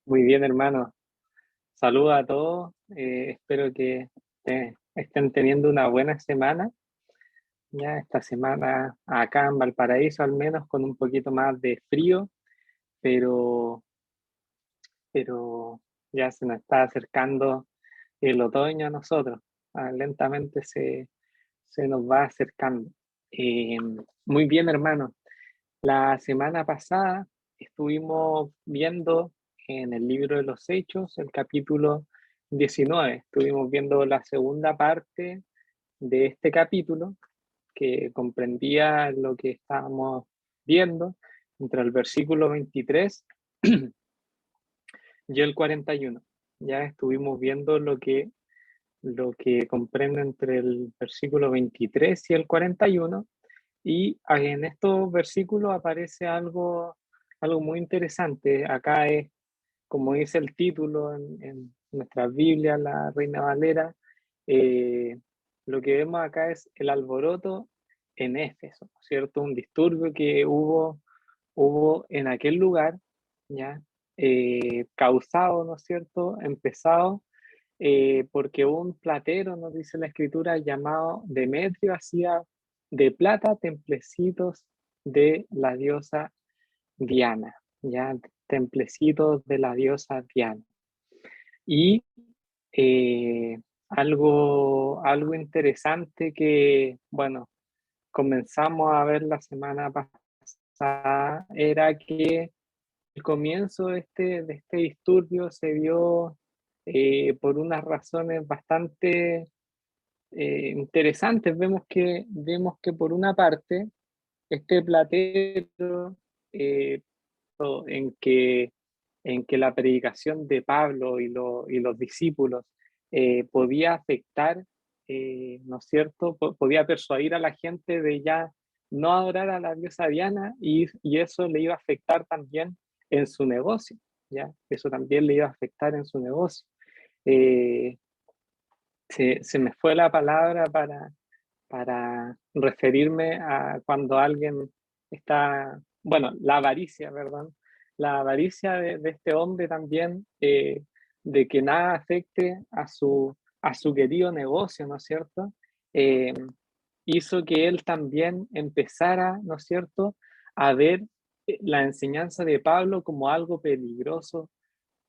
Muy bien, hermano. Saludos a todos. Espero que estén teniendo una buena semana. Ya esta semana acá en Valparaíso, al menos con un poquito más de frío, pero, pero ya se nos está acercando el otoño a nosotros. Lentamente se nos va acercando. Eh, Muy bien, hermano. La semana pasada estuvimos viendo en el libro de los Hechos, el capítulo 19. Estuvimos viendo la segunda parte de este capítulo que comprendía lo que estábamos viendo entre el versículo 23 y el 41. Ya estuvimos viendo lo que comprende entre el versículo 23 y el 41. Y en estos versículos aparece algo muy interesante. Acá es, como dice el título en nuestra Biblia, la Reina Valera, eh, lo que vemos acá es el alboroto en Éfeso, ¿cierto? Un disturbio que hubo en aquel lugar, ¿ya? Causado, ¿no es cierto? Empezado porque un platero, nos dice la escritura, llamado Demetrio, hacía de plata templecitos de la diosa Diana, ya templecitos de la diosa Diana. Y algo interesante que, bueno, comenzamos a ver la semana pasada era que el comienzo de este disturbio se dio por unas razones bastante interesantes. Vemos que por una parte, este platero eh, en que la predicación de Pablo y los discípulos podía afectar, ¿no es cierto? Podía persuadir a la gente de ya no adorar a la diosa Diana y eso le iba a afectar también en su negocio, ¿ya? Eso también le iba a afectar en su negocio. Eh, se me fue la palabra para referirme a cuando alguien está, bueno, la avaricia, ¿verdad? La avaricia de este hombre también, de que nada afecte a su querido negocio, ¿no es cierto? Eh, Hizo que él también empezara, ¿no es cierto?, a ver la enseñanza de Pablo como algo peligroso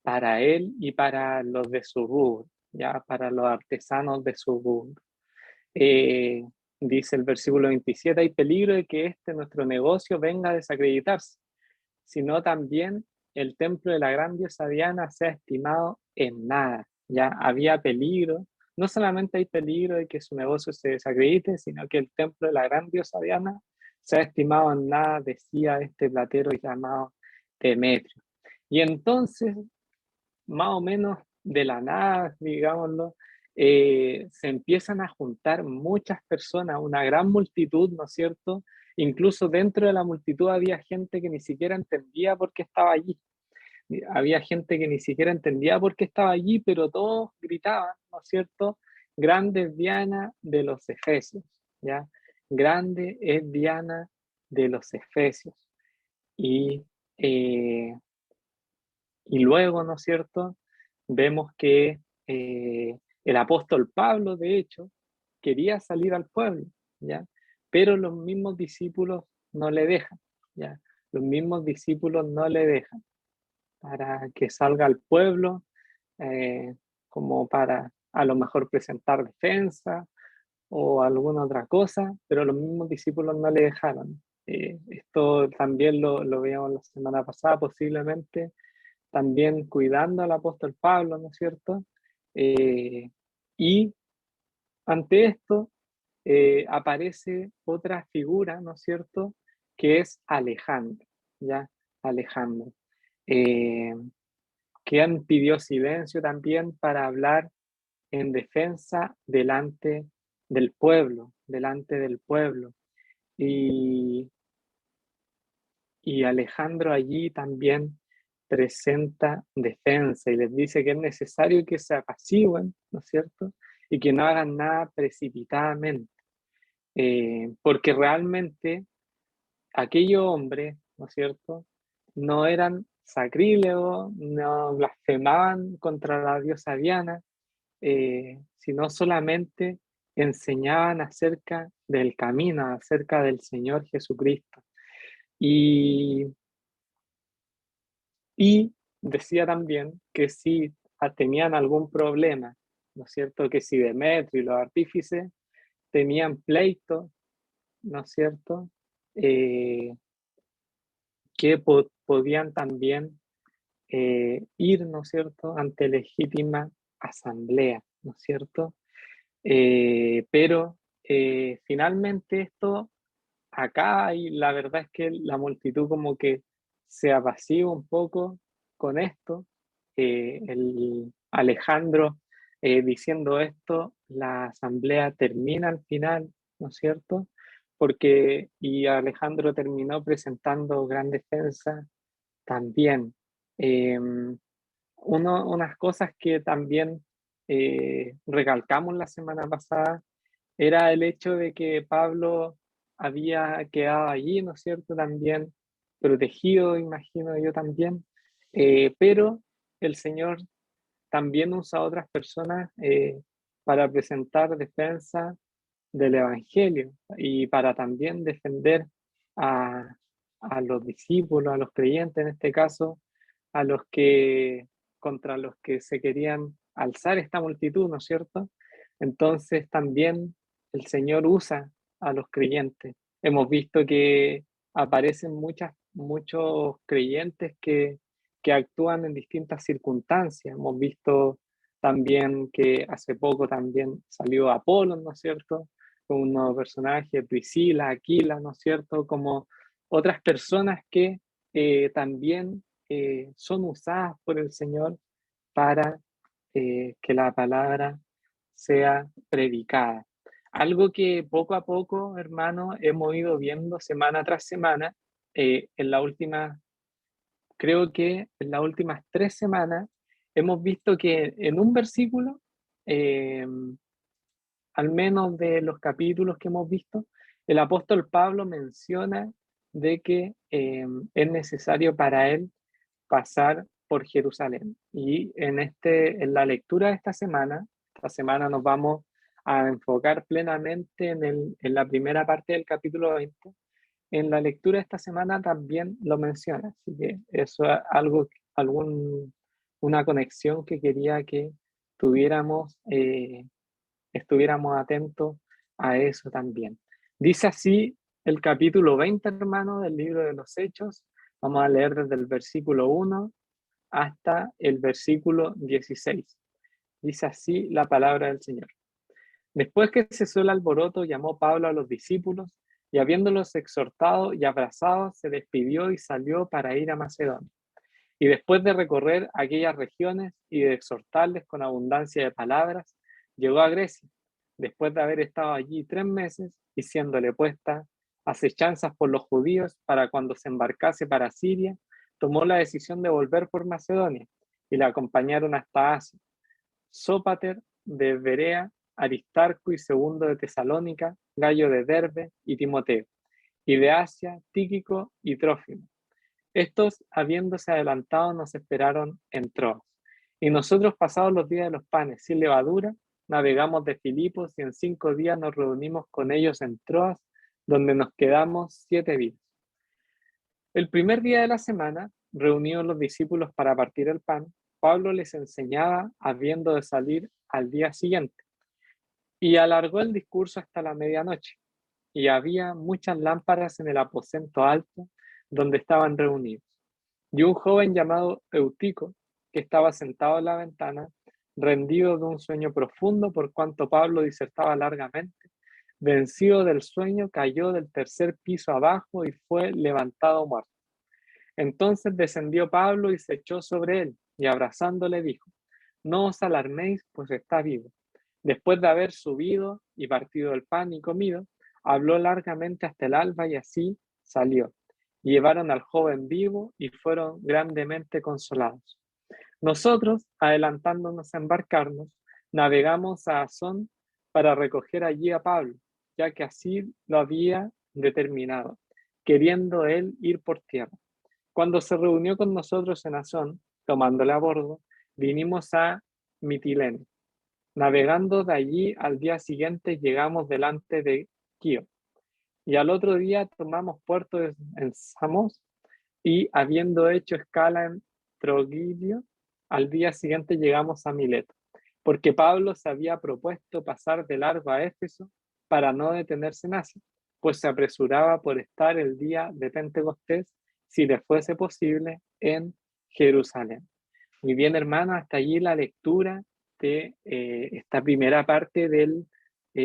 para él y para los de su rubro, ya para los artesanos de su rubro. Eh, Dice el versículo 27, hay peligro de que nuestro negocio venga a desacreditarse, sino también el templo de la gran diosa Diana sea estimado en nada. Ya había peligro, no solamente hay peligro de que su negocio se desacredite, sino que el templo de la gran diosa Diana sea estimado en nada, decía este platero llamado Demetrio. Y entonces más o menos de la nada, digámoslo, se empiezan a juntar muchas personas, una gran multitud, ¿no es cierto? Incluso dentro de la multitud había gente que ni siquiera entendía por qué estaba allí. Había gente que ni siquiera entendía por qué estaba allí, pero todos gritaban, ¿no es cierto? Grande es Diana de los Efesios, ¿ya? Grande es Diana de los Efesios. Y eh, y luego, ¿no es cierto? Vemos que el apóstol Pablo, de hecho, quería salir al pueblo, ¿ya? Pero los mismos discípulos no le dejan, ¿ya? Los mismos discípulos no le dejan para que salga al pueblo, eh, como para a lo mejor presentar defensa o alguna otra cosa, pero los mismos discípulos no le dejaron. Esto también lo veíamos la semana pasada, posiblemente también cuidando al apóstol Pablo, ¿no es cierto? Eh, y ante esto aparece otra figura, ¿no es cierto? Que es Alejandro, ¿ya? Alejandro. Eh, quien pidió silencio también para hablar en defensa delante del pueblo. Y, y Alejandro allí también presenta defensa y les dice que es necesario que se apacigüen, ¿no es cierto? Y que no hagan nada precipitadamente, porque realmente aquellos hombres, ¿no es cierto?, no eran sacrílego, no blasfemaban contra la diosa Diana, sino solamente enseñaban acerca del camino, acerca del Señor Jesucristo. Y, y decía también que si tenían algún problema, ¿no es cierto? Que si Demetrio y los artífices tenían pleito, ¿no es cierto? Que podían también ir, ¿no es cierto?, ante legítima asamblea, ¿no es cierto? Pero finalmente esto acá, y la verdad es que la multitud como que se apacigua un poco con esto. El Alejandro diciendo esto, la asamblea termina al final, ¿no es cierto? Y Alejandro terminó presentando gran defensa también. Eh, unas cosas que también recalcamos la semana pasada era el hecho de que Pablo había quedado allí, ¿no es cierto? También protegido, imagino yo también, pero el Señor también usa a otras personas para presentar defensa del Evangelio y para también defender a, a los discípulos, a los creyentes en este caso, a los que contra los que se querían alzar esta multitud, ¿no es cierto? Entonces también el Señor usa a los creyentes. Hemos visto que aparecen muchos creyentes que actúan en distintas circunstancias. Hemos visto también que hace poco también salió Apolo, ¿no es cierto? Con un nuevo personaje, Priscila, Aquila, ¿no es cierto? Como otras personas que también son usadas por el Señor para que la palabra sea predicada. Algo que poco a poco, hermano, hemos ido viendo semana tras semana, en la última, creo que en las últimas 3 semanas, hemos visto que en un versículo, eh, al menos de los capítulos que hemos visto, el apóstol Pablo menciona de que es necesario para él pasar por Jerusalén. Y en la lectura de esta semana nos vamos a enfocar plenamente en la primera parte del capítulo 20. En la lectura de esta semana también lo menciona, así que eso es una conexión que quería que tuviéramos, estuviéramos atentos a eso también. Dice así el capítulo 20, hermano, del libro de los Hechos. Vamos a leer desde el versículo 1 hasta el versículo 16. Dice así la palabra del Señor. Después que cesó el alboroto, llamó Pablo a los discípulos y habiéndolos exhortado y abrazado, se despidió y salió para ir a Macedonia. Y después de recorrer aquellas regiones y de exhortarles con abundancia de palabras, llegó a Grecia, después de haber estado allí 3 meses y siéndole puesta acechanzas por los judíos para cuando se embarcase para Siria, tomó la decisión de volver por Macedonia y la acompañaron hasta Asia. Sópater de Berea, Aristarco y Segundo de Tesalónica, Gallo de Derbe y Timoteo, y de Asia, Tíquico y Trófimo. Estos, habiéndose adelantado, nos esperaron en Troas. Y nosotros, pasados los días de los panes sin levadura, navegamos de Filipos y en 5 días nos reunimos con ellos en Troas, donde nos quedamos 7 días. El primer día de la semana, reunidos los discípulos para partir el pan, Pablo les enseñaba habiendo de salir al día siguiente, y alargó el discurso hasta la medianoche, y había muchas lámparas en el aposento alto donde estaban reunidos. Y un joven llamado Eutico, que estaba sentado en la ventana, rendido de un sueño profundo por cuanto Pablo disertaba largamente, vencido del sueño, cayó del 3er piso abajo y fue levantado muerto. Entonces descendió Pablo y se echó sobre él, y abrazándole dijo: No os alarméis, pues está vivo. Después de haber subido y partido el pan y comido, habló largamente hasta el alba y así salió. Llevaron al joven vivo y fueron grandemente consolados. Nosotros, adelantándonos a embarcarnos, navegamos a Asón para recoger allí a Pablo, ya que así lo había determinado, queriendo él ir por tierra. Cuando se reunió con nosotros en Asón, tomándole a bordo, vinimos a Mitilene. Navegando de allí al día siguiente llegamos delante de Quío. Y al otro día tomamos puerto en Samos y habiendo hecho escala en Trogilio, al día siguiente llegamos a Mileto, porque Pablo se había propuesto pasar de largo a Éfeso para no detenerse en Asia, pues se apresuraba por estar el día de Pentecostés, si le fuese posible, en Jerusalén. Muy bien, hermano, hasta allí la lectura de esta primera parte del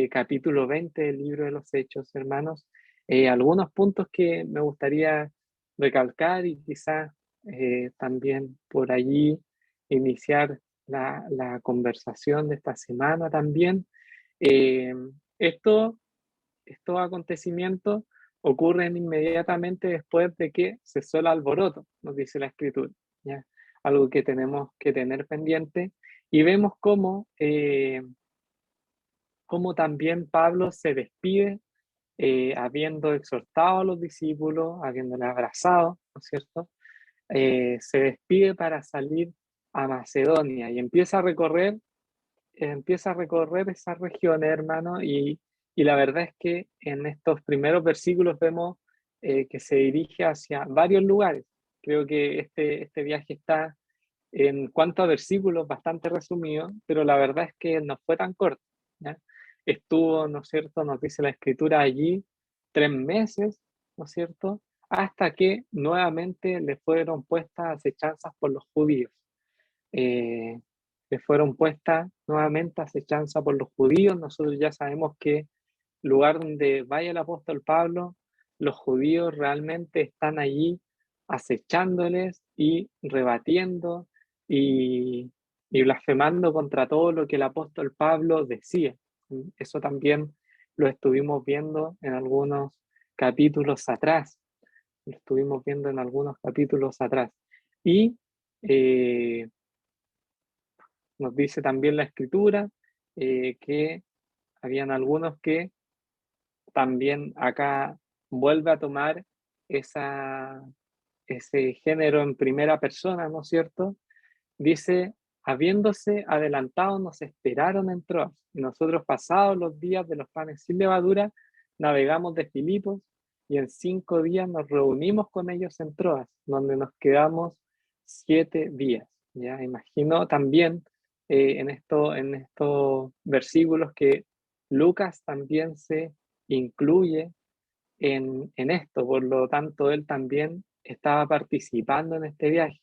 capítulo 20 del libro de los Hechos, hermanos. Algunos puntos que me gustaría recalcar y quizás también por allí iniciar la conversación de esta semana también. Eh, esto, estos acontecimientos ocurren inmediatamente después de que cesó el alboroto, nos dice la escritura, ¿ya? Algo que tenemos que tener pendiente, y vemos cómo también Pablo se despide habiendo exhortado a los discípulos, habiéndoles abrazado, ¿no es cierto? Se despide para salir a Macedonia y empieza a recorrer esa región, hermano, y la verdad es que en estos primeros versículos vemos que se dirige hacia varios lugares. Creo que este viaje está en cuanto a versículos bastante resumido, pero la verdad es que no fue tan corto, ¿ya? Estuvo, ¿no es cierto?, nos dice la escritura allí 3 meses, ¿no es cierto?, hasta que nuevamente le fueron puestas acechanzas por los judíos. Eh, Le fueron puestas nuevamente acechanzas por los judíos. Nosotros ya sabemos que lugar donde vaya el apóstol Pablo, los judíos realmente están allí acechándoles y rebatiendo y, y blasfemando contra todo lo que el apóstol Pablo decía. Eso también lo estuvimos viendo en algunos capítulos atrás. Lo estuvimos viendo en algunos capítulos atrás. Y eh, nos dice también la escritura que habían algunos que también acá vuelve a tomar ese género en primera persona, ¿no es cierto? Dice, habiéndose adelantado, nos esperaron en Troas, y nosotros pasados los días de los panes sin levadura, navegamos de Filipos, y en 5 días nos reunimos con ellos en Troas, donde nos quedamos 7 días. Ya imagino también en estos versículos que Lucas también se incluye en esto, por lo tanto él también estaba participando en este viaje.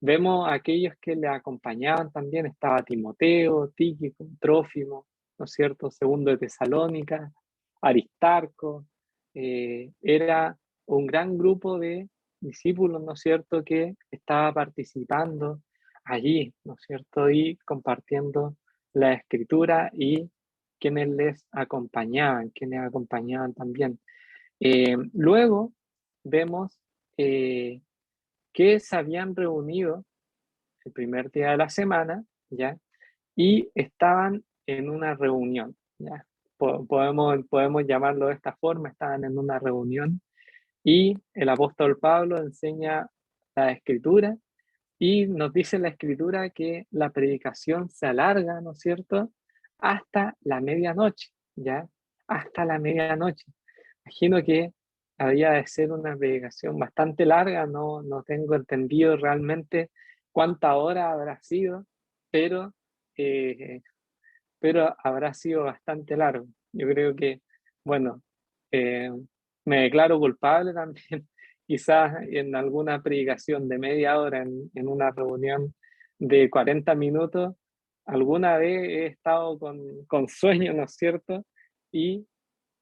Vemos a aquellos que le acompañaban también, estaba Timoteo, Tíquico, Trófimo, ¿no es cierto? Segundo de Tesalónica, Aristarco, era un gran grupo de discípulos, ¿no es cierto?, que estaba participando allí, ¿no es cierto?, y compartiendo la escritura y quienes acompañaban también. Luego vemos eh, que se habían reunido el primer día de la semana, ¿ya? Y estaban en una reunión, ¿ya? Podemos llamarlo de esta forma, estaban en una reunión y el apóstol Pablo enseña la escritura y nos dice la escritura que la predicación se alarga, ¿no es cierto?, hasta la medianoche, ¿ya? Hasta la medianoche. Imagino que había de ser una predicación bastante larga, no tengo entendido realmente cuánta hora habrá sido, pero, eh, pero habrá sido bastante largo. Yo creo que, bueno, eh, me declaro culpable también, quizás en alguna predicación de media hora, en una reunión de 40 minutos, alguna vez he estado con sueño, ¿no es cierto? Y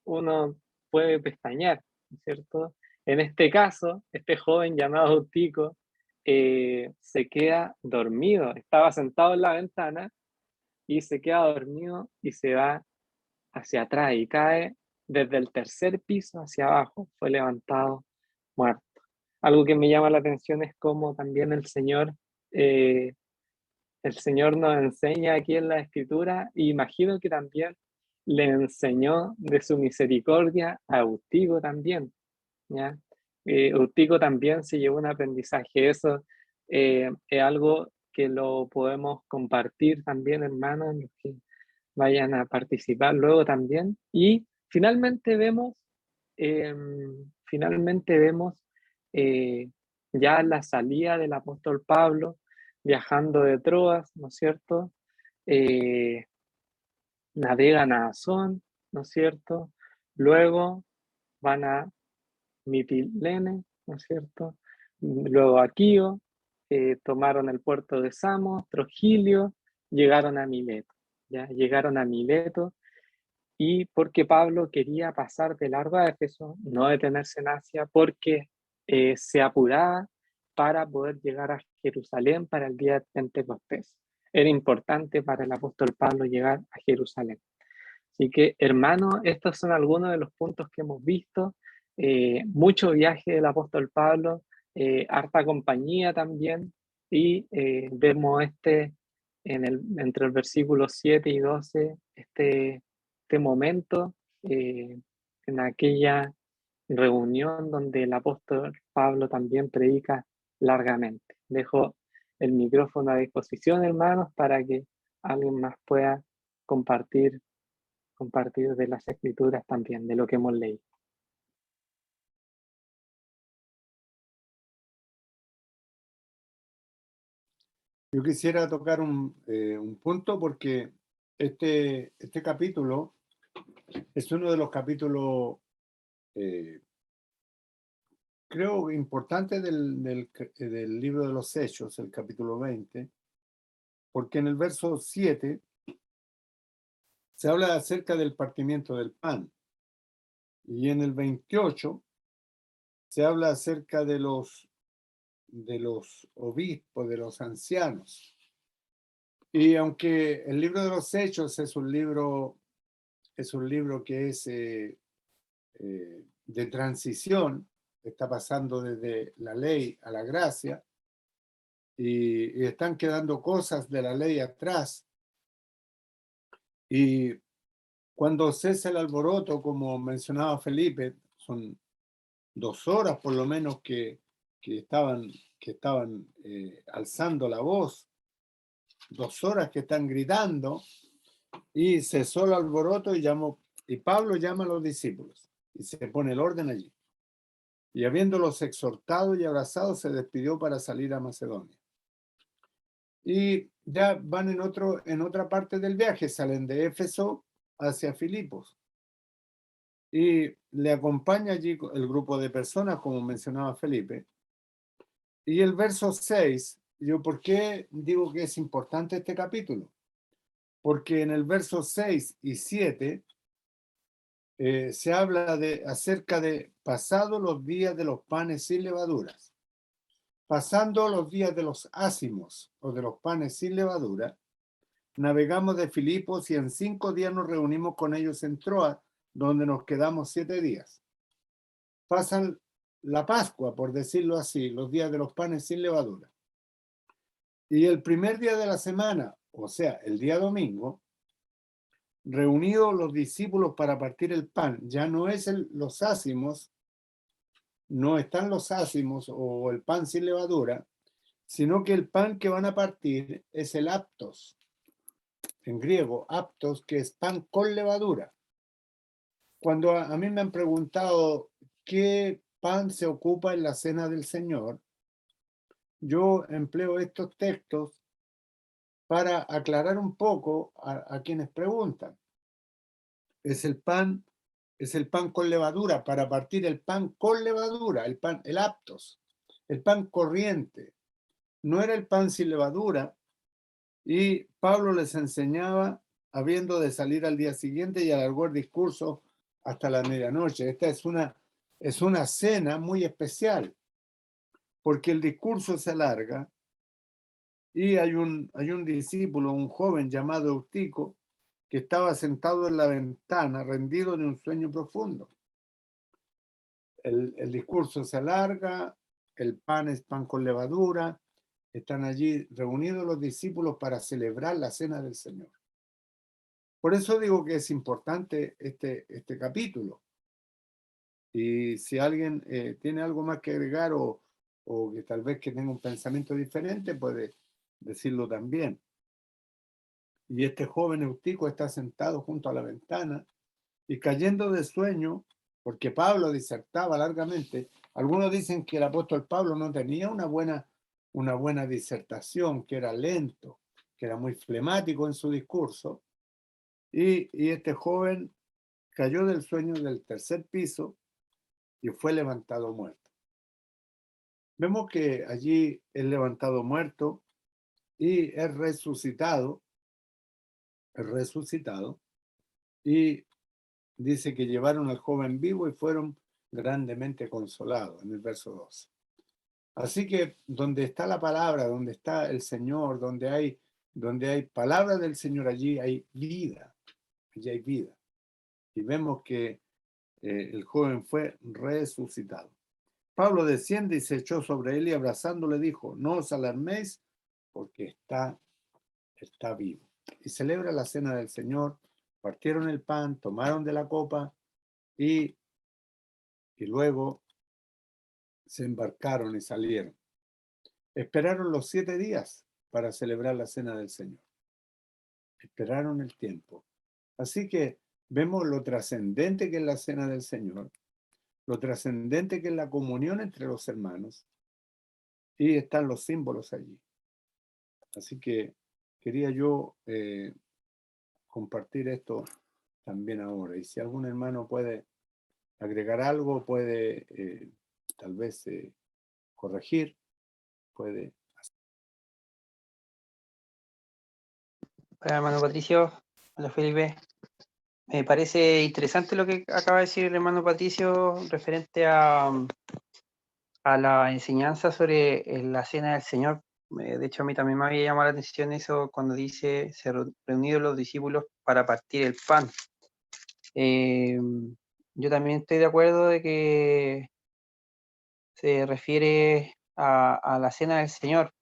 uno puede pestañear, ¿no es cierto? En este caso, este joven llamado Tico se queda dormido, estaba sentado en la ventana y se queda dormido y se va hacia atrás y cae desde el tercer piso hacia abajo, fue levantado muerto. Algo que me llama la atención es cómo también eh, el Señor nos enseña aquí en la Escritura, y imagino que también le enseñó de su misericordia a Eutico también, ¿ya? Eutico también se llevó un aprendizaje. Eso es algo que lo podemos compartir también, hermanos, los que vayan a participar luego también. Y finalmente vemos eh, ya la salida del apóstol Pablo viajando de Troas, ¿no es cierto? Eh, Navegan a Asón, ¿no es cierto? Luego van a Mitilene, ¿no es cierto? Luego a Quío, tomaron el puerto de Samos, Trogilio, llegaron a Mileto, ¿ya? Llegaron a Mileto y porque Pablo quería pasar de largo a Éfeso, no detenerse en Asia, porque se apuraba para poder llegar a Jerusalén para el día de Pentecostés. Era importante para el apóstol Pablo llegar a Jerusalén. Así que, hermanos, estos son algunos de los puntos que hemos visto. Mucho viaje del apóstol Pablo, harta compañía también, y vemos entre el versículo 7 y 12, este momento en aquella reunión donde el apóstol Pablo también predica largamente. Dejo el micrófono a disposición, hermanos, para que alguien más pueda compartir de las escrituras también, de lo que hemos leído. Yo quisiera tocar un punto porque este capítulo es uno de los capítulos, creo, importantes del libro de los Hechos, el capítulo 20, porque en el verso 7 se habla acerca del partimiento del pan, y en el 28 se habla acerca de los obispos, de los ancianos. Y aunque el libro de los Hechos es un libro que es de transición, está pasando desde la ley a la gracia, y están quedando cosas de la ley atrás. Y cuando cesa el alboroto, como mencionaba Felipe, son 2 horas por lo menos que estaban alzando la voz, 2 horas que están gritando, y cesó el alboroto y Pablo llama a los discípulos y se pone el orden allí. Y habiéndolos exhortado y abrazado, se despidió para salir a Macedonia. Y ya van en otra parte del viaje, salen de Éfeso hacia Filipos. Y le acompaña allí el grupo de personas, como mencionaba Felipe. Y el verso 6, ¿por qué digo que es importante este capítulo? Porque en el verso 6 y 7 se habla acerca de pasado los días de los panes sin levaduras. Pasando los días de los ácimos o de los panes sin levadura, navegamos de Filipos y en 5 días nos reunimos con ellos en Troas, donde nos quedamos 7 días. Pasan la Pascua, por decirlo así, los días de los panes sin levadura. Y el primer día de la semana, o sea, el día domingo, reunidos los discípulos para partir el pan, ya no es los ácimos, no están los ácimos o el pan sin levadura, sino que el pan que van a partir es el aptos, en griego, aptos, que es pan con levadura. Cuando a mí me han preguntado qué pan se ocupa en la cena del Señor, yo empleo estos textos para aclarar un poco a quienes preguntan. Es el pan con levadura, para partir el pan con levadura, el aptos, el pan corriente. No era el pan sin levadura, y Pablo les enseñaba habiendo de salir al día siguiente y alargó el discurso hasta la medianoche. Esta es una cena muy especial, porque el discurso se alarga y hay un discípulo, un joven llamado Eutico, que estaba sentado en la ventana, rendido en un sueño profundo. El discurso se alarga, el pan es pan con levadura, están allí reunidos los discípulos para celebrar la cena del Señor. Por eso digo que es importante este capítulo, Y si alguien tiene algo más que agregar o que tal vez que tenga un pensamiento diferente, puede decirlo también. Y este joven Eutico está sentado junto a la ventana y cayendo de sueño, porque Pablo disertaba largamente. Algunos dicen que el apóstol Pablo no tenía una buena disertación, que era lento, que era muy flemático en su discurso. Y este joven cayó del sueño del tercer piso y fue levantado muerto. Vemos que allí es levantado muerto y es resucitado, y dice que llevaron al joven vivo y fueron grandemente consolados, en el verso 12. Así que donde está la palabra, donde está el Señor, donde hay palabra del Señor, allí hay vida, allí hay vida. Y vemos que el joven fue resucitado. Pablo desciende y se echó sobre él y abrazándole dijo, no os alarméis porque está vivo. Y celebra la cena del Señor, partieron el pan, tomaron de la copa y luego se embarcaron y salieron. Esperaron los 7 días para celebrar la cena del Señor. Esperaron el tiempo. Así que vemos lo trascendente que es la cena del Señor, lo trascendente que es la comunión entre los hermanos, y están los símbolos allí. Así que quería yo compartir esto también ahora. Y si algún hermano puede agregar algo, puede tal vez corregir, puede. Hola, hermano Patricio. Hola, Felipe. Me parece interesante lo que acaba de decir el hermano Patricio referente a la enseñanza sobre la cena del Señor. De hecho, a mí también me había llamado la atención eso cuando dice, se reunidos los discípulos para partir el pan. Yo también estoy de acuerdo de que se refiere a la cena del Señor.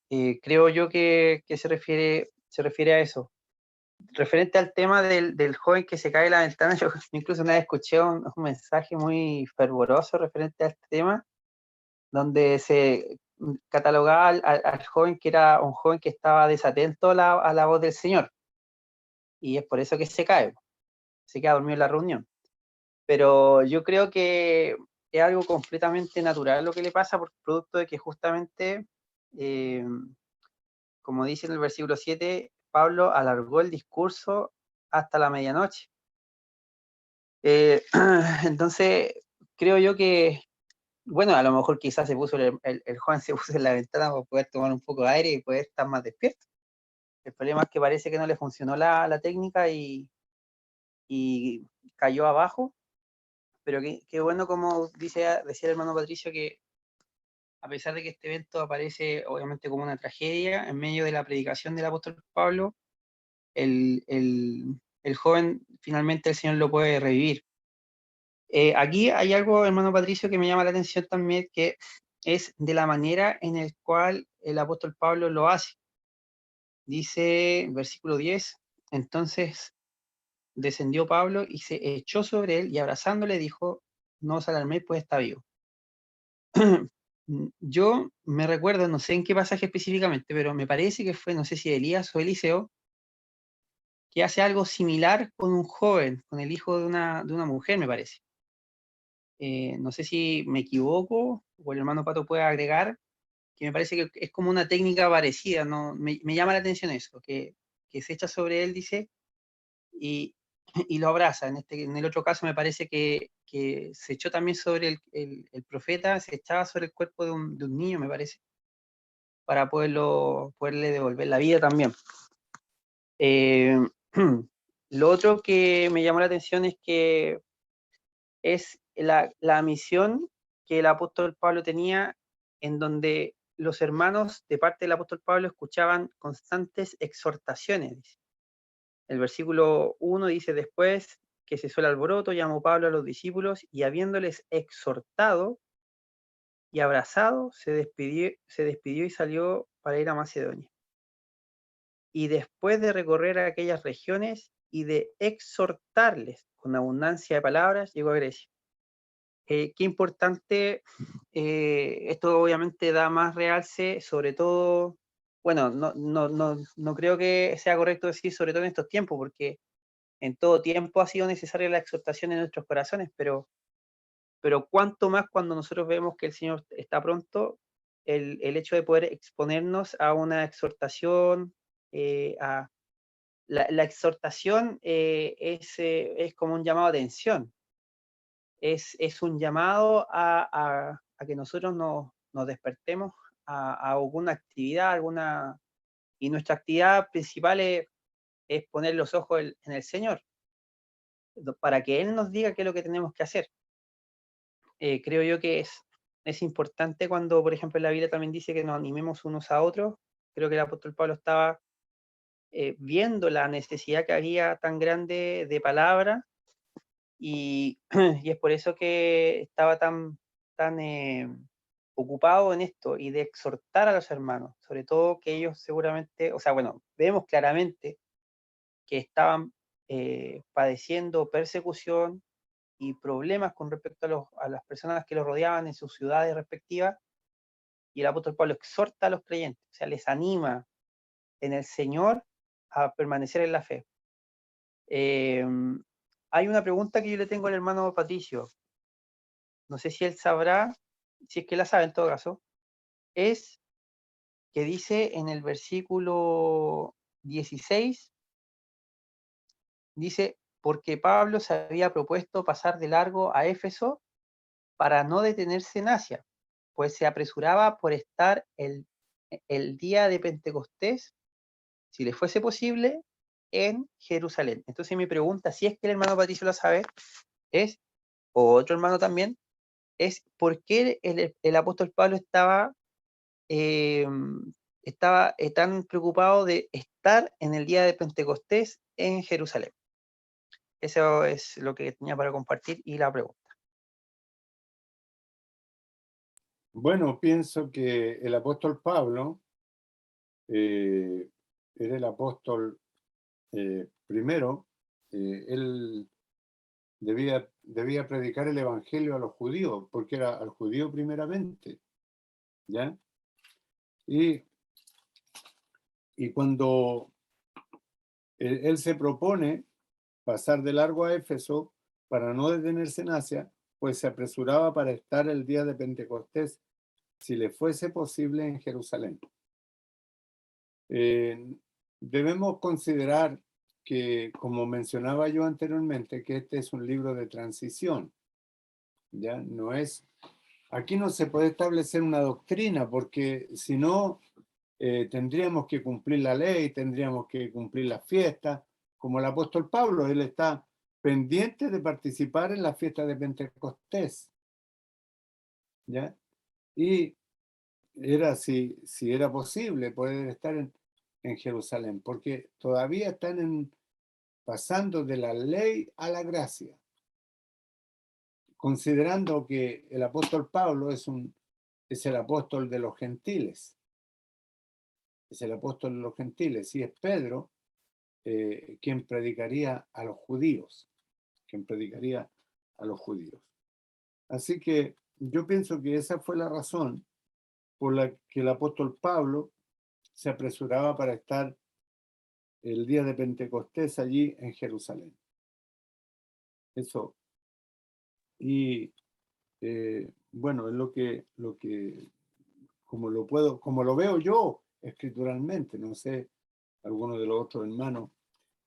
Creo yo que se refiere a eso. Referente al tema del joven que se cae de la ventana, yo incluso una vez escuché un mensaje muy fervoroso referente a este tema, donde se catalogaba al joven que era un joven que estaba desatento a la voz del Señor. Y es por eso que se cae, se queda dormido en la reunión. Pero yo creo que es algo completamente natural lo que le pasa, por producto de que justamente, como dice en el versículo 7, Pablo alargó el discurso hasta la medianoche. Entonces, creo yo que, bueno, a lo mejor quizás el joven se puso en la ventana para poder tomar un poco de aire y poder estar más despierto. El problema es que parece que no le funcionó la técnica y cayó abajo, pero qué bueno, como decía el hermano Patricio, que a pesar de que este evento aparece obviamente como una tragedia, en medio de la predicación del apóstol Pablo, el joven finalmente el Señor lo puede revivir. Aquí hay algo, hermano Patricio, que me llama la atención también, que es de la manera en la cual el apóstol Pablo lo hace. Dice, versículo 10, entonces descendió Pablo y se echó sobre él y abrazándole dijo, no os alarméis, pues está vivo. Yo me recuerdo, no sé en qué pasaje específicamente, pero me parece que fue, no sé si Elías o Eliseo, que hace algo similar con un joven, con el hijo de una mujer, me parece. No sé si me equivoco, o el hermano Pato puede agregar, que me parece que es como una técnica parecida, ¿no? Me llama la atención eso, que se echa sobre él, dice, y lo abraza. En el otro caso me parece que se echó también sobre el profeta, se echaba sobre el cuerpo de un niño, me parece, para poderle devolver la vida también. Lo otro que me llamó la atención es que es la misión que el apóstol Pablo tenía, en donde los hermanos de parte del apóstol Pablo escuchaban constantes exhortaciones. Dice. El versículo 1 dice, después que cesó el alboroto, llamó Pablo a los discípulos y habiéndoles exhortado y abrazado, se despidió y salió para ir a Macedonia. Y después de recorrer aquellas regiones y de exhortarles con abundancia de palabras, llegó a Grecia. Qué importante, esto obviamente da más realce, sobre todo, bueno, no creo que sea correcto decir sobre todo en estos tiempos, porque en todo tiempo ha sido necesaria la exhortación en nuestros corazones, pero cuánto más cuando nosotros vemos que el Señor está pronto, el hecho de poder exponernos a una exhortación, la exhortación es como un llamado de atención, es un llamado a que nosotros nos despertemos a alguna actividad, y nuestra actividad principal es poner los ojos en el Señor, para que Él nos diga qué es lo que tenemos que hacer. Creo yo que es importante cuando, por ejemplo, en la Biblia también dice que nos animemos unos a otros. Creo que el apóstol Pablo estaba viendo la necesidad que había tan grande de palabra, y es por eso que estaba tan ocupado en esto y de exhortar a los hermanos, sobre todo que ellos seguramente, o sea, bueno, vemos claramente que estaban padeciendo persecución y problemas con respecto a las personas que los rodeaban en sus ciudades respectivas, y el apóstol Pablo exhorta a los creyentes, o sea, les anima en el Señor a permanecer en la fe. Hay una pregunta que yo le tengo al hermano Patricio, no sé si él sabrá, si es que la sabe en todo caso, es que dice en el versículo 16, dice, porque Pablo se había propuesto pasar de largo a Éfeso para no detenerse en Asia, pues se apresuraba por estar el día de Pentecostés, si le fuese posible, en Jerusalén. Entonces mi pregunta, si es que el hermano Patricio lo sabe, es, o otro hermano también, es por qué el apóstol Pablo estaba tan preocupado de estar en el día de Pentecostés en Jerusalén. Eso es lo que tenía para compartir y la pregunta. Bueno, pienso que el apóstol Pablo era el apóstol primero. Él debía predicar el evangelio a los judíos, porque era al judío primeramente, ¿ya? Y cuando él se propone pasar de largo a Éfeso para no detenerse en Asia, pues se apresuraba para estar el día de Pentecostés, si le fuese posible, en Jerusalén. Debemos considerar que, como mencionaba yo anteriormente, que este es un libro de transición. Ya no es, aquí no se puede establecer una doctrina, porque si no, tendríamos que cumplir la ley, tendríamos que cumplir las fiestas, como el apóstol Pablo, él está pendiente de participar en la fiesta de Pentecostés, ¿ya? Y era si era posible poder estar en Jerusalén, porque todavía están pasando de la ley a la gracia, considerando que el apóstol Pablo es el apóstol de los gentiles, es el apóstol de los gentiles, y es Pedro quien predicaría a los judíos, Así que yo pienso que esa fue la razón por la que el apóstol Pablo se apresuraba para estar el día de Pentecostés allí en Jerusalén. Eso. Y bueno, es lo que como lo veo yo escrituralmente, no sé, alguno de los otros hermanos.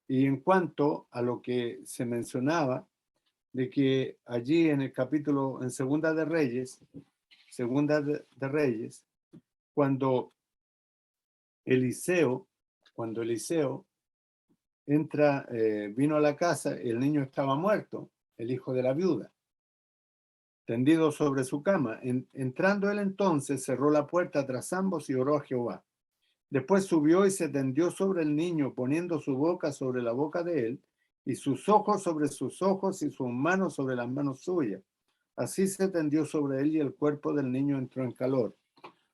Y en cuanto a lo que se mencionaba, de que allí en el capítulo, en Segunda de Reyes, cuando Eliseo vino a la casa, el niño estaba muerto, el hijo de la viuda, tendido sobre su cama. Entrando él entonces, cerró la puerta tras ambos y oró a Jehová. Después subió y se tendió sobre el niño, poniendo su boca sobre la boca de él, y sus ojos sobre sus ojos, y sus manos sobre las manos suyas. Así se tendió sobre él, y el cuerpo del niño entró en calor.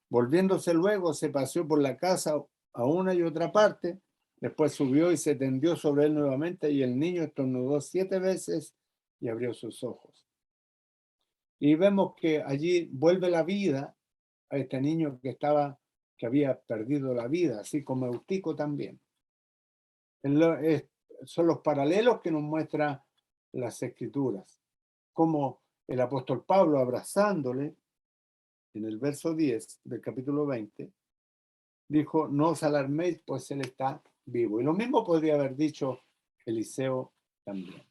Volviéndose luego, se paseó por la casa a una y otra parte, Después subió y se tendió sobre él nuevamente, y el niño estornudó 7 veces y abrió sus ojos. Y vemos que allí vuelve la vida a este niño que había perdido la vida, así como Eutico también. Son los paralelos que nos muestran las Escrituras. Como el apóstol Pablo, abrazándole, en el verso 10 del capítulo 20, dijo: no os alarméis, pues él está vivo. Y lo mismo podría haber dicho Eliseo también.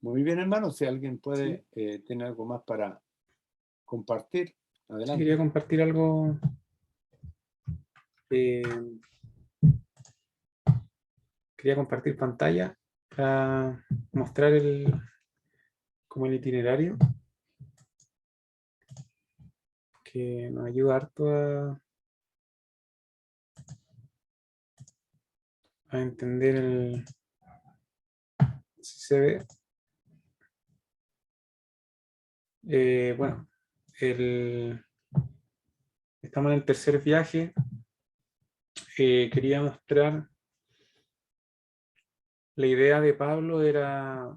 Muy bien, hermano. Si alguien puede, tiene algo más para compartir, adelante. Sí, quería compartir algo. Quería compartir pantalla para mostrar como el itinerario, que nos ayuda harto a entender si se ve. Bueno, estamos en el tercer viaje. Quería mostrar la idea de Pablo era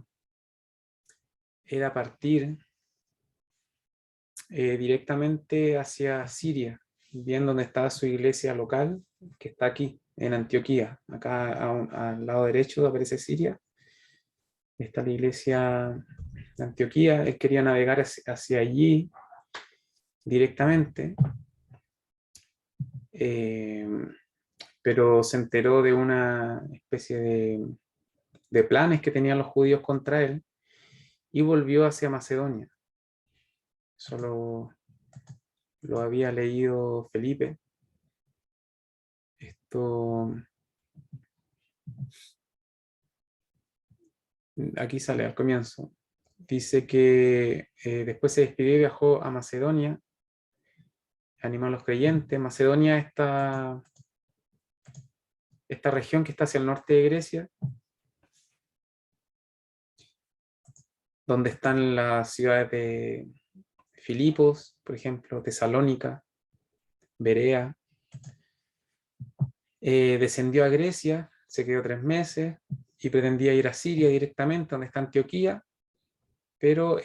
partir directamente hacia Siria, bien donde estaba su iglesia local, que está aquí, en Antioquía. Acá al lado derecho aparece Siria. Está la iglesia de Antioquía. Él quería navegar hacia allí directamente, pero se enteró de una especie de planes que tenían los judíos contra él y volvió hacia Macedonia. Eso lo había leído Felipe. Esto aquí sale al comienzo. Dice que después se despidió y viajó a Macedonia, animó a los creyentes. Macedonia, esta región que está hacia el norte de Grecia, donde están las ciudades de Filipos, por ejemplo, Tesalónica, Berea. Descendió a Grecia, se quedó 3 meses y pretendía ir a Siria directamente, donde está Antioquía, pero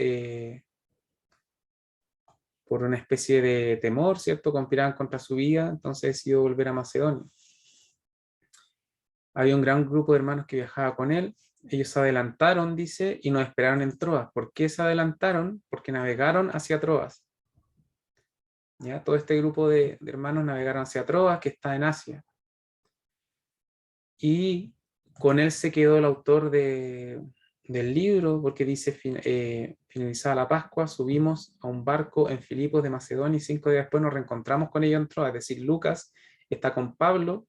por una especie de temor, ¿cierto? Conspiraban contra su vida, entonces decidió volver a Macedonia. Había un gran grupo de hermanos que viajaba con él. Ellos se adelantaron, dice, y nos esperaron en Troas. ¿Por qué se adelantaron? Porque navegaron hacia Troas. ¿Ya? Todo este grupo de hermanos navegaron hacia Troas, que está en Asia. Y con él se quedó el autor del libro, porque dice, finalizada la Pascua, subimos a un barco en Filipos de Macedonia y 5 días después nos reencontramos con ellos en Troas. Es decir, Lucas está con Pablo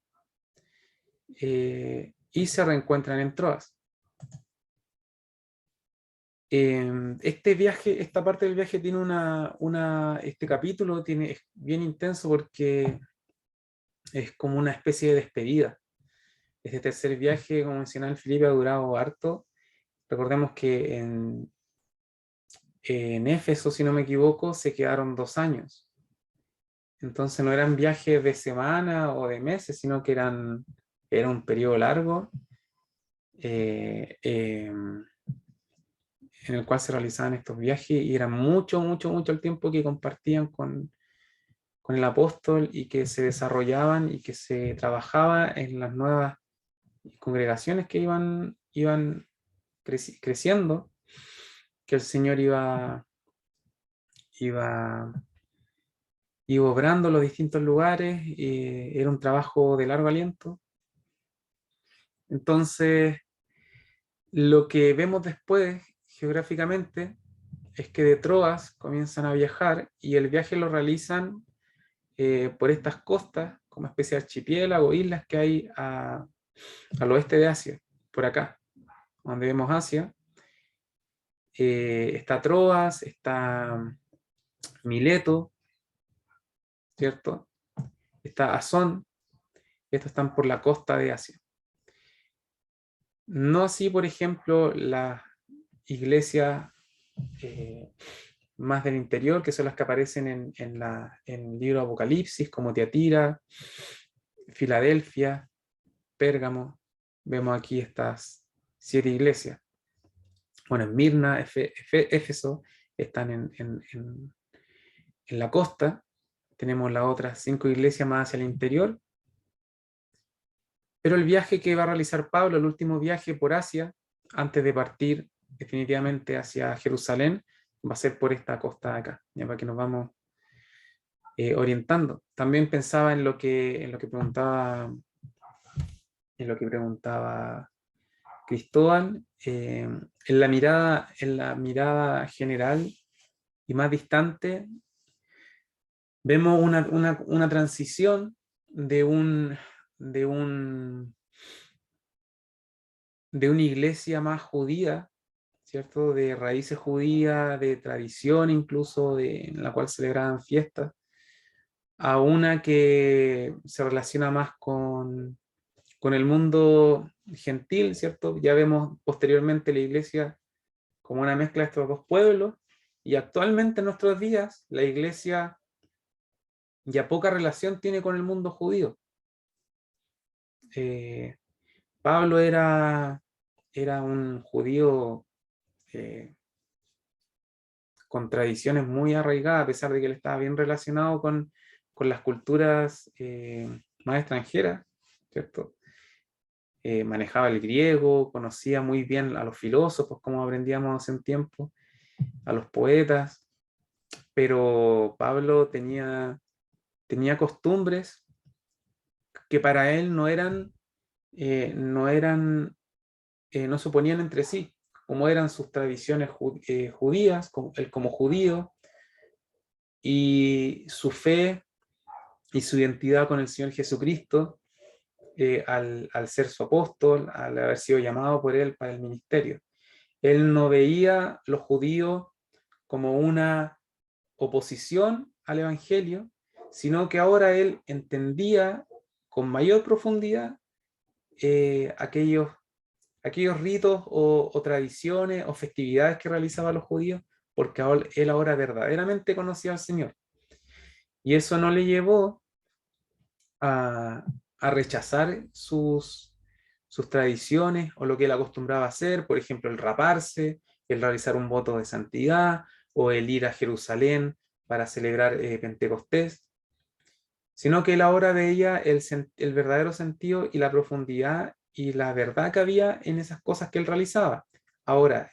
y se reencuentran en Troas. Este viaje, esta parte del viaje tiene este capítulo es bien intenso porque es como una especie de despedida. Este tercer viaje, como mencionaba el Felipe, ha durado harto. Recordemos que en Éfeso, si no me equivoco, se quedaron 2 años. Entonces no eran viajes de semana o de meses, sino que era un periodo largo en el cual se realizaban estos viajes y era mucho el tiempo que compartían con el apóstol y que se desarrollaban y que se trabajaba en las nuevas congregaciones que iban creciendo, que el Señor iba obrando en los distintos lugares. Era un trabajo de largo aliento. Entonces, lo que vemos después, geográficamente, es que de Troas comienzan a viajar y el viaje lo realizan por estas costas, como especie de archipiélago, islas que hay al oeste de Asia, por acá, donde vemos Asia. Está Troas, está Mileto, ¿cierto? Está Asón. Estos están por la costa de Asia. No así, por ejemplo, las iglesias más del interior, que son las que aparecen en el libro Apocalipsis, como Tiatira, Filadelfia, Pérgamo. Vemos aquí estas 7 iglesias. Bueno, en Mirna, Éfeso, están en la costa. Tenemos las otras 5 iglesias más hacia el interior. Pero el viaje que va a realizar Pablo, el último viaje por Asia, antes de partir definitivamente hacia Jerusalén, va a ser por esta costa de acá, ya para que nos vamos orientando. También pensaba en lo que preguntaba Cristóbal, en la mirada general y más distante, vemos una transición de una iglesia más judía, ¿cierto? De raíces judías, de tradición incluso, en la cual celebraban fiestas, a una que se relaciona más con el mundo gentil, ¿cierto? Ya vemos posteriormente la iglesia como una mezcla de estos dos pueblos, y actualmente en nuestros días la iglesia ya poca relación tiene con el mundo judío. Pablo era un judío con tradiciones muy arraigadas, a pesar de que él estaba bien relacionado con las culturas más extranjeras, ¿cierto? Manejaba el griego, conocía muy bien a los filósofos, como aprendíamos hace un tiempo, a los poetas, pero Pablo tenía costumbres que para él no se oponían entre sí, como eran sus tradiciones judías, él como judío, y su fe y su identidad con el Señor Jesucristo, al ser su apóstol, al haber sido llamado por él para el ministerio. Él no veía los judíos como una oposición al Evangelio, sino que ahora él entendía con mayor profundidad aquellos ritos o tradiciones o festividades que realizaban los judíos, porque él ahora verdaderamente conocía al Señor. Y eso no le llevó a rechazar sus tradiciones o lo que él acostumbraba a hacer, por ejemplo, el raparse, el realizar un voto de santidad o el ir a Jerusalén para celebrar Pentecostés, sino que él ahora veía el verdadero sentido y la profundidad y la verdad que había en esas cosas que él realizaba. Ahora,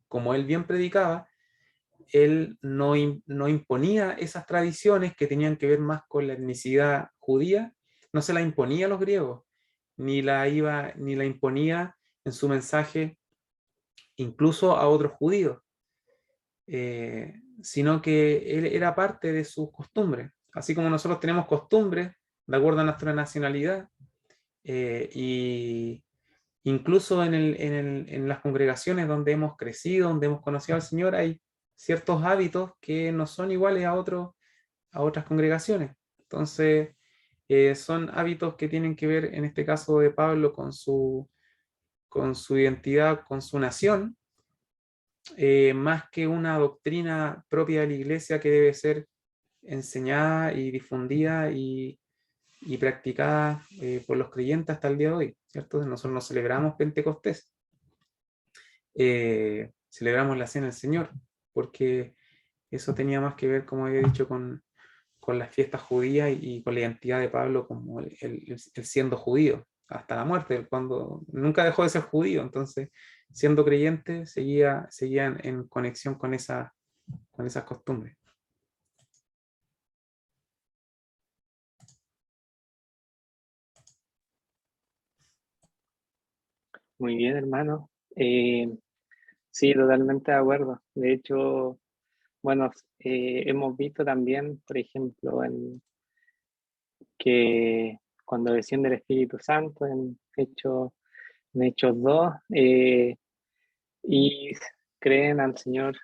como él bien predicaba, él no imponía esas tradiciones que tenían que ver más con la etnicidad judía, no se la imponía a los griegos, ni la imponía en su mensaje incluso a otros judíos, sino que él era parte de sus costumbres, así como nosotros tenemos costumbres de acuerdo a nuestra nacionalidad, y incluso en las congregaciones donde hemos crecido, donde hemos conocido al Señor, hay ciertos hábitos que no son iguales a otras congregaciones. Entonces, son hábitos que tienen que ver, en este caso de Pablo, con su identidad, con su nación, más que una doctrina propia de la iglesia que debe ser enseñada y difundida y practicada por los creyentes hasta el día de hoy, ¿cierto? Nosotros no celebramos Pentecostés, celebramos la Cena del Señor, porque eso tenía más que ver, como había dicho, con las fiestas judías y con la identidad de Pablo como el siendo judío hasta la muerte, cuando nunca dejó de ser judío, entonces siendo creyente seguía en conexión con esas costumbres. Muy bien, hermano. Sí, totalmente de acuerdo. De hecho, bueno, hemos visto también, por ejemplo, que cuando desciende el Espíritu Santo en Hechos 2, y creen al Señor,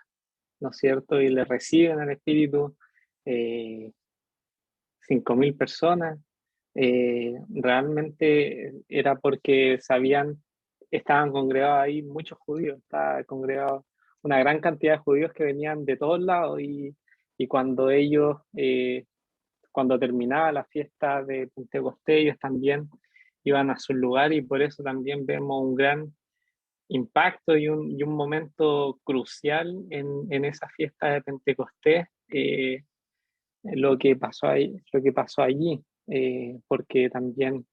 ¿no es cierto? Y le reciben al Espíritu 5.000 personas. Realmente era porque estaban congregados ahí muchos judíos, estaba congregado una gran cantidad de judíos que venían de todos lados y cuando ellos, cuando terminaba la fiesta de Pentecostés, ellos también iban a su lugar y por eso también vemos un gran impacto y un momento crucial en esa fiesta de Pentecostés, lo que pasó allí, porque también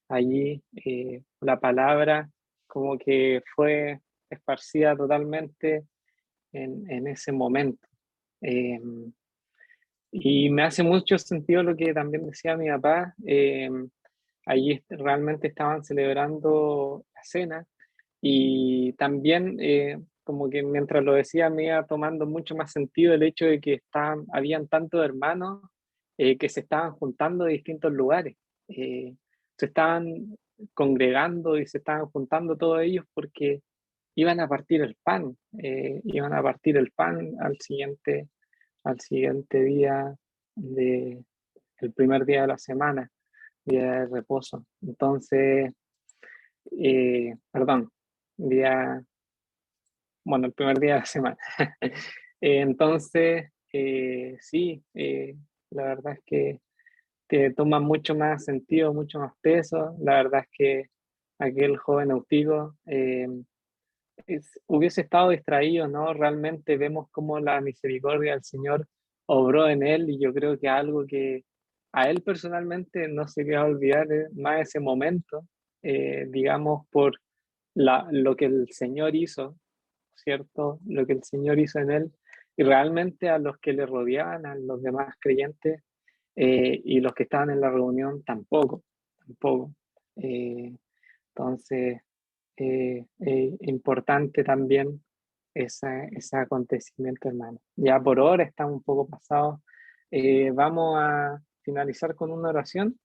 allí la palabra como que fue esparcida totalmente en ese momento. Eh, y me hace mucho sentido lo que también decía mi papá. Allí realmente estaban celebrando la cena y también como que mientras lo decía me iba tomando mucho más sentido el hecho de que habían tantos hermanos que se estaban juntando de distintos lugares. Se estaban congregando y se estaban juntando todos ellos porque iban a partir el pan, iban a partir el pan al siguiente día el primer día de la semana, día de reposo. Entonces, perdón, bueno, el primer día de la semana. Entonces, sí, la verdad es que te toma mucho más sentido, mucho más peso. La verdad es que aquel joven Eutico hubiese estado distraído, ¿no? Realmente vemos cómo la misericordia del Señor obró en él y yo creo que algo que a él personalmente no se le va a olvidar más ese momento, digamos, por lo que el Señor hizo, ¿cierto? Lo que el Señor hizo en él y realmente a los que le rodeaban, a los demás creyentes y los que estaban en la reunión tampoco, tampoco. Entonces, importante también ese acontecimiento, hermano. Ya por ahora estamos un poco pasados. Vamos a finalizar con una oración